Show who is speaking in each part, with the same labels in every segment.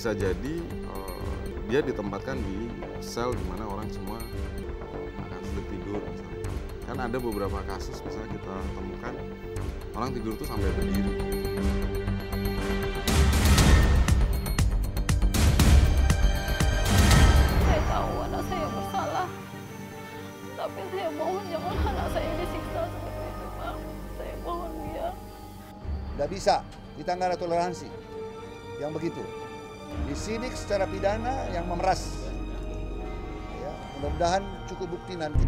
Speaker 1: bisa jadi dia ditempatkan di sel di mana orang semua akan sulit tidur misalnya. Kan ada beberapa kasus misalnya kita temukan orang tidur tuh sampai berdiri.
Speaker 2: Saya tahu anak saya bersalah, tapi saya mohon jangan anak saya disiksa seperti itu, Pak. Saya mohon dia.
Speaker 3: Tidak bisa, kita nggak ada toleransi yang begitu. Disidik secara pidana yang memeras. Ya, mudah-mudahan cukup bukti nanti.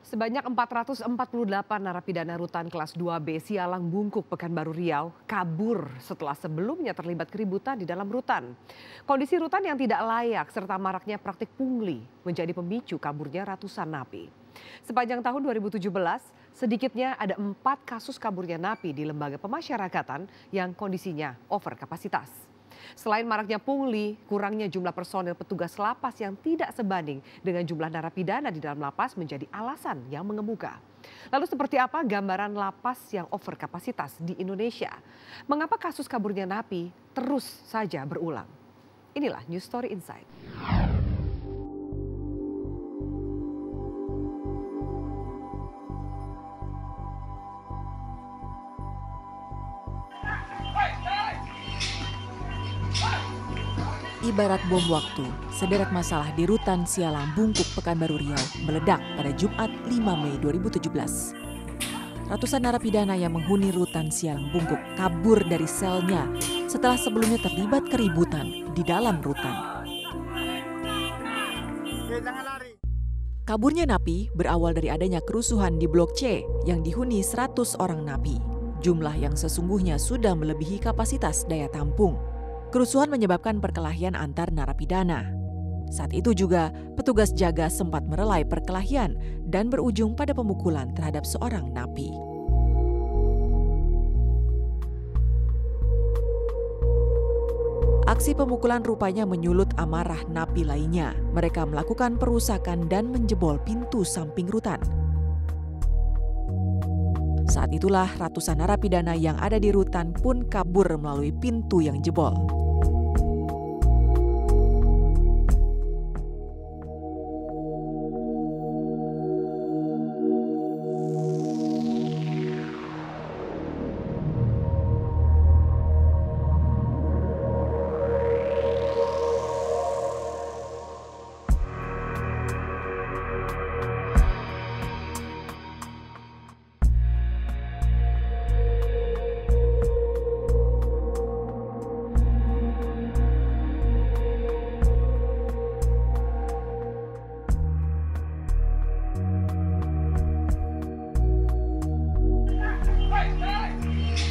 Speaker 4: Sebanyak 448 narapidana rutan kelas 2B Sialang Bungkuk, Pekanbaru Riau kabur setelah sebelumnya terlibat keributan di dalam rutan. Kondisi rutan yang tidak layak serta maraknya praktik pungli menjadi pemicu kaburnya ratusan napi. Sepanjang tahun 2017, sedikitnya ada 4 kasus kaburnya napi di lembaga pemasyarakatan yang kondisinya over kapasitas. Selain maraknya pungli, kurangnya jumlah personel petugas lapas yang tidak sebanding dengan jumlah narapidana di dalam lapas menjadi alasan yang mengemuka. Lalu seperti apa gambaran lapas yang over kapasitas di Indonesia? Mengapa kasus kaburnya napi terus saja berulang? Inilah News Story Insight.
Speaker 5: Ibarat bom waktu, sederet masalah di rutan Sialang Bungkuk, Pekanbaru Riau meledak pada Jumat 5 Mei 2017. Ratusan narapidana yang menghuni rutan Sialang Bungkuk kabur dari selnya setelah sebelumnya terlibat keributan di dalam rutan. Kaburnya napi berawal dari adanya kerusuhan di Blok C yang dihuni 100 orang napi. Jumlah yang sesungguhnya sudah melebihi kapasitas daya tampung. Kerusuhan menyebabkan perkelahian antar narapidana. Saat itu juga petugas jaga sempat merelai perkelahian dan berujung pada pemukulan terhadap seorang napi. Aksi pemukulan rupanya menyulut amarah napi lainnya. Mereka melakukan perusakan dan menjebol pintu samping rutan. Saat itulah ratusan narapidana yang ada di rutan pun kabur melalui pintu yang jebol.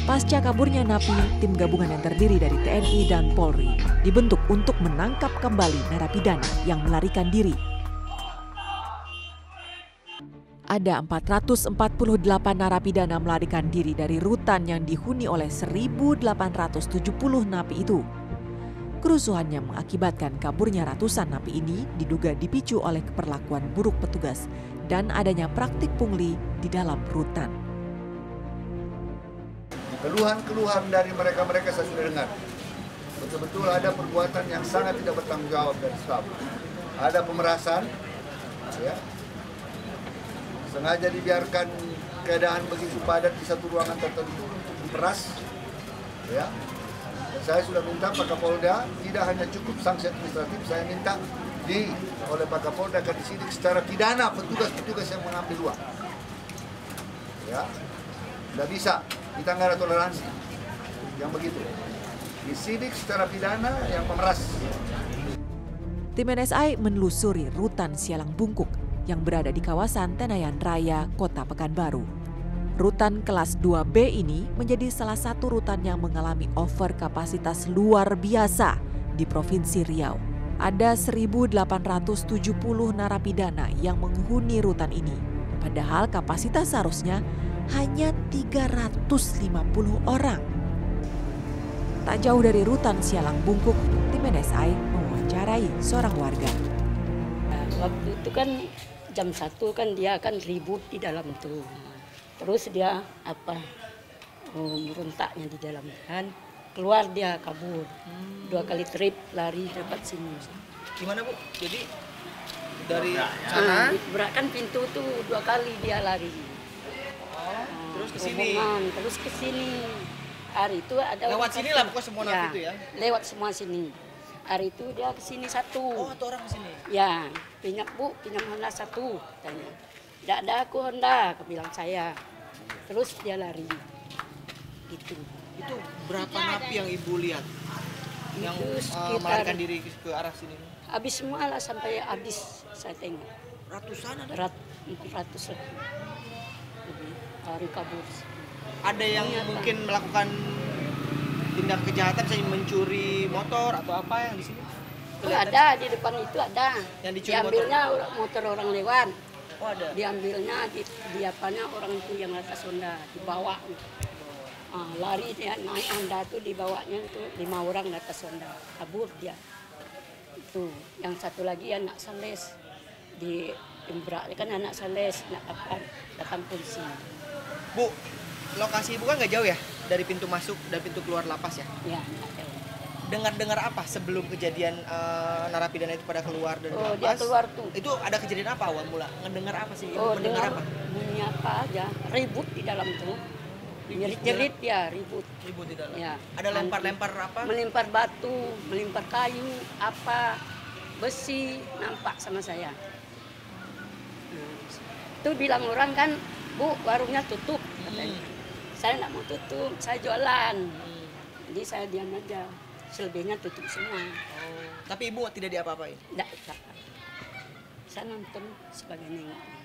Speaker 5: Pasca kaburnya napi, tim gabungan yang terdiri dari TNI dan Polri dibentuk untuk menangkap kembali narapidana yang melarikan diri. Ada 448 narapidana melarikan diri dari rutan yang dihuni oleh 1.870 napi itu. Kerusuhan yang mengakibatkan kaburnya ratusan napi ini diduga dipicu oleh keperlakuan buruk petugas dan adanya praktik pungli di dalam rutan.
Speaker 3: Keluhan-keluhan dari mereka-mereka saya sudah dengar. Betul-betul ada perbuatan yang sangat tidak bertanggung jawab dari staf. Ada pemerasan, ya. Sengaja dibiarkan keadaan begitu padat di satu ruangan tertentu, diperas, ya. Dan saya sudah minta Pak Kapolda tidak hanya cukup sanksi administratif, saya minta oleh Pak Kapolda akan disidik secara pidana petugas-petugas yang mengambil uang. Ya, tidak bisa. Kita nggak ada toleransi yang begitu. Disidik secara pidana yang memeras.
Speaker 5: Tim NSI menelusuri rutan Sialang Bungkuk yang berada di kawasan Tenayan Raya, Kota Pekanbaru. Rutan kelas 2B ini menjadi salah satu rutan yang mengalami over kapasitas luar biasa di Provinsi Riau. ada 1.870 narapidana yang menghuni rutan ini. Padahal kapasitas seharusnya hanya 350 orang. Tak jauh dari rutan Sialang Bungkuk, tim NSI mewawancarai seorang warga.
Speaker 6: Waktu itu kan jam 1 kan dia akan ribut di dalam itu. Terus dia merontaknya di dalam kan. Keluar dia kabur. 2 kali trip lari dapat sini.
Speaker 7: Gimana Bu? Jadi dari sana
Speaker 6: Diberakkan pintu tuh 2 kali dia lari.
Speaker 7: terus ke sini.
Speaker 6: Terus ke sini. Hari itu ada
Speaker 7: Lewat sini lah pokoknya semua napi itu ya.
Speaker 6: Lewat semua sini. Hari itu dia ke sini 1.
Speaker 7: Oh, itu orang ke sini.
Speaker 6: Ya, pinjam Bu, pinjam Honda 1 tanya. Tidak ada aku Honda, bilang saya. Terus dia lari. Gitu.
Speaker 7: Itu berapa napi yang Ibu lihat? Yang
Speaker 6: sekitar-
Speaker 7: melarikan diri ke arah sini?
Speaker 6: Habis semua lah sampai habis saya tengok.
Speaker 7: Ratusan ada?
Speaker 6: 400 lebih. Lari kabur.
Speaker 7: Ada yang mungkin melakukan tindak kejahatan, misalnya mencuri motor atau apa yang di sini?
Speaker 6: Itu ada di depan itu ada.
Speaker 7: Yang dicuri
Speaker 6: Diambilnya motor orang lewat.
Speaker 7: Oh, ada.
Speaker 6: Diambilnya di apanya orang itu yang atas Honda dibawa. Lari dia naik Honda tuh dibawanya itu 5 orang di atas Honda. Kabur dia. Itu yang satu lagi anak Sales di Imbra kan anak Sales datang polisi.
Speaker 7: Bu, lokasi Ibu kan nggak jauh ya dari pintu masuk dan pintu keluar lapas ya?
Speaker 6: Ya, nggak tahu.
Speaker 7: Dengar-dengar apa sebelum kejadian narapidana itu pada keluar dari
Speaker 6: Oh,
Speaker 7: lapas?
Speaker 6: dia keluar tuh.
Speaker 7: Itu ada kejadian apa awal mula? Ngedengar apa sih?
Speaker 6: Oh,
Speaker 7: Mendengar
Speaker 6: dengar
Speaker 7: apa?
Speaker 6: bunyi apa aja, ribut di dalam tuh. Jerit-jerit ya, ribut.
Speaker 7: Ribut di dalam.
Speaker 6: Ya.
Speaker 7: Ada lempar-lempar apa?
Speaker 6: Melempar batu, melempar kayu, apa, besi, nampak sama saya. Itu bilang orang kan, Bu, warungnya tutup. Katanya. Saya nggak mau tutup, saya jualan. Jadi saya diam aja, selebihnya tutup semua.
Speaker 7: Oh, tapi Ibu tidak diapa-apain?
Speaker 6: Nggak apa-apa. Saya nonton sebagai nengok.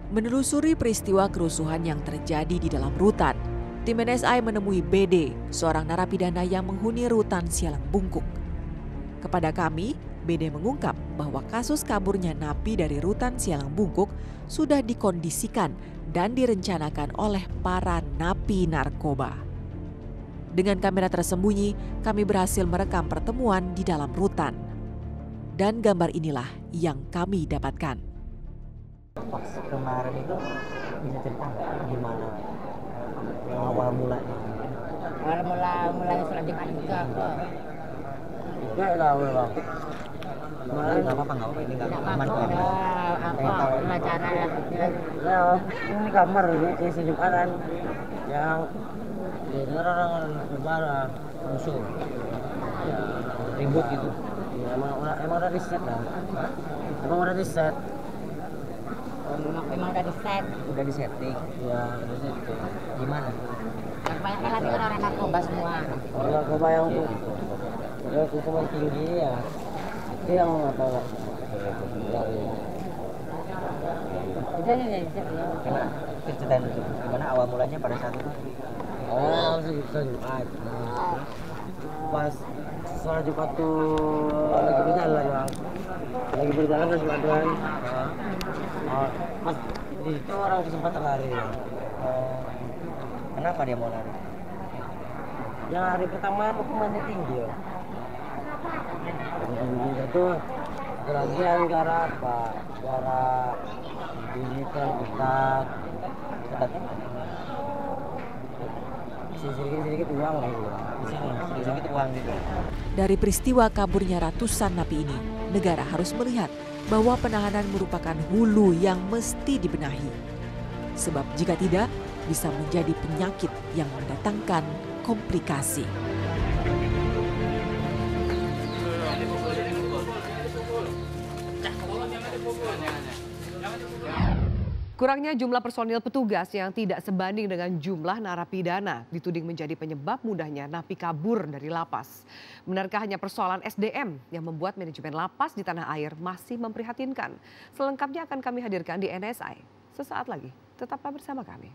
Speaker 5: Menelusuri peristiwa kerusuhan yang terjadi di dalam rutan, tim NSI menemui BD, seorang narapidana yang menghuni rutan Sialang Bungkuk. Kepada kami, BD mengungkap bahwa kasus kaburnya napi dari rutan Sialang Bungkuk sudah dikondisikan dan direncanakan oleh para napi narkoba. Dengan kamera tersembunyi, kami berhasil merekam pertemuan di dalam rutan. Dan gambar inilah yang kami dapatkan.
Speaker 8: Pas kemarin itu bisa cerita nggak gimana awal mulanya?
Speaker 9: Awal mulanya sudah dimandikan apa?
Speaker 8: Nggak tahu bang. Kemarin nggak apa-apa ini nggak aman kok.
Speaker 9: Apa pelajaran?
Speaker 8: Ya ini kamar ini sejumatan yang orang lebaran musuh ya ribut gitu. Ya, emang udah riset lah. Emang udah riset.
Speaker 9: Memang udah di-set.
Speaker 8: Udah disetting. Ya, udah setting. Gimana?
Speaker 9: Kebanyakan lagi kan orang narkoba semua.
Speaker 8: Orang narkoba yang udah hukuman tinggi ya. Itu yang nggak tahu lah. Karena ceritain dulu gimana awal mulanya pada saat itu? Awal Jumat. Pas sholat Jumat tuh lagi berjalan bang. Lagi berjalan terus Jumat. Mas di situ orang kesempatan lari. Kenapa dia mau lari? Yang hari pertama hukumannya tinggi ya. Tinggi itu keragian gara apa? Gara digital kita sedikit uang lah gitu. Sedikit uang gitu.
Speaker 5: Dari peristiwa kaburnya ratusan napi ini, negara harus melihat bahwa penahanan merupakan hulu yang mesti dibenahi. Sebab jika tidak, bisa menjadi penyakit yang mendatangkan komplikasi.
Speaker 4: Kurangnya jumlah personil petugas yang tidak sebanding dengan jumlah narapidana dituding menjadi penyebab mudahnya napi kabur dari lapas. Benarkah hanya persoalan SDM yang membuat manajemen lapas di tanah air masih memprihatinkan? Selengkapnya akan kami hadirkan di NSI. Sesaat lagi, tetaplah bersama kami.